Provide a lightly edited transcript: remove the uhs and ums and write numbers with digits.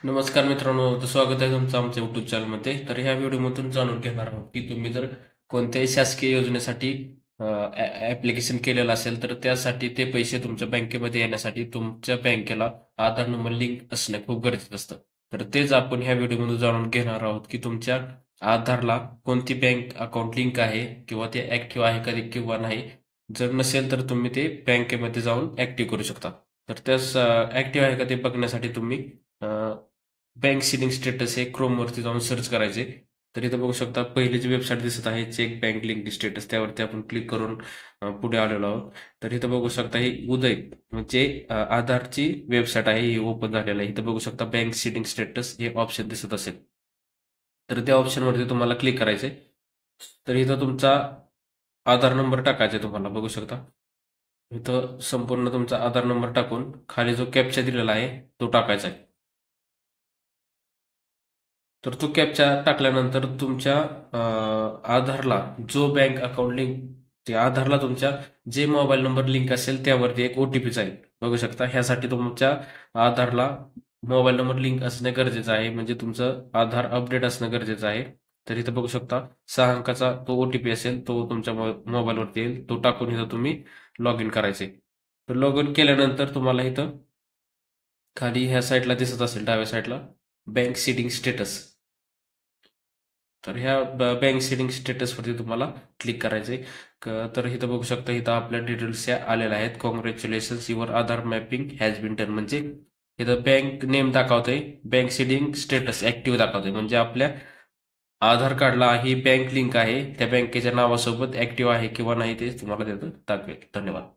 नमस्कार मित्रांनो, तर स्वागत आहे तुमचं आमच्या युट्यूब चॅनलमध्ये. तर ह्या व्हिडिओमधून जाणून घेणार आहोत की तुम्ही जर कोणत्याही शासकीय योजनेसाठी ॲप्लिकेशन केलेलं असेल, तर त्यासाठी ते पैसे तुमच्या बँकेमध्ये येण्यासाठी तुमच्या बँकेला आधार नंबर लिंक असणे खूप गरजेचं असतं. तर तेच आपण ह्या व्हिडिओमध्ये जाणून घेणार आहोत की तुमच्या आधारला कोणती बँक अकाउंट लिंक आहे किंवा ते ॲक्टिव्ह आहे का किंवा नाही. जर नसेल तर तुम्ही ते बँकेमध्ये जाऊन ॲक्टिव्ह करू शकता. तर त्यास ॲक्टिव्ह आहे का ते बघण्यासाठी तुम्ही बँक सीलिंग स्टेटस हे क्रोमवरती जाऊन सर्च करायचे. तर इथं बघू शकता पहिली जी वेबसाईट दिसत आहे चेक बँक लिंक स्टेटस, त्यावरती आपण क्लिक करून पुढे आलेलो आहोत. तर इथं बघू शकता ही उदय म्हणजे आधारची वेबसाईट आहे, ही ओपन झालेलं आहे. इथं बघू शकता बँक सीलिंग स्टेटस हे ऑप्शन दिसत असेल, तर त्या ऑप्शनवरती तुम्हाला क्लिक करायचे. तर इथं तुमचा आधार नंबर टाकायचा आहे, तुम्हाला बघू शकता. इथं संपूर्ण तुमचा आधार नंबर टाकून खाली जो कॅप्चा दिलेला आहे तो टाकायचा आहे. तर तो कॅप्चा टाकल्यानंतर तुमच्या आधारला जो बँक अकाउंट लिंक, ते आधारला तुमच्या जे मोबाईल नंबर लिंक असेल त्यावरती एक OTP जाईल. बघू शकता, ह्यासाठी तुमच्या आधारला मोबाईल नंबर लिंक असणे गरजेचं आहे, म्हणजे तुमचं आधार अपडेट असणं गरजेचं आहे. तर इथं बघू शकता 6 अंकाचा तो OTP असेल, तो तुमच्या मोबाईलवरती येईल. तो टाकून इथं तुम्ही लॉग इन करायचे. तर लॉग इन केल्यानंतर तुम्हाला इथं खाली ह्या साईडला दिसत असेल डाव्या साईडला बँक सीडिंग स्टेटस. तर ह्या बँक सेटिंग स्टेटसवरती तुम्हाला क्लिक करायचे. तर इथं बघू शकता, इथं आपल्या डिटेल्स या आलेल्या आहेत. Congratulations your Aadhaar mapping has been done, म्हणजे इथं बँक नेम दाखवतंय, बँक सेटिंग स्टेटस ऍक्टिव्ह दाखवतंय, म्हणजे आपल्या आधार कार्डला ही बँक लिंक आहे, त्या बँकेच्या नावासोबत ऍक्टिव्ह आहे किंवा नाही ते तुम्हाला तिथं दाखवेल. धन्यवाद.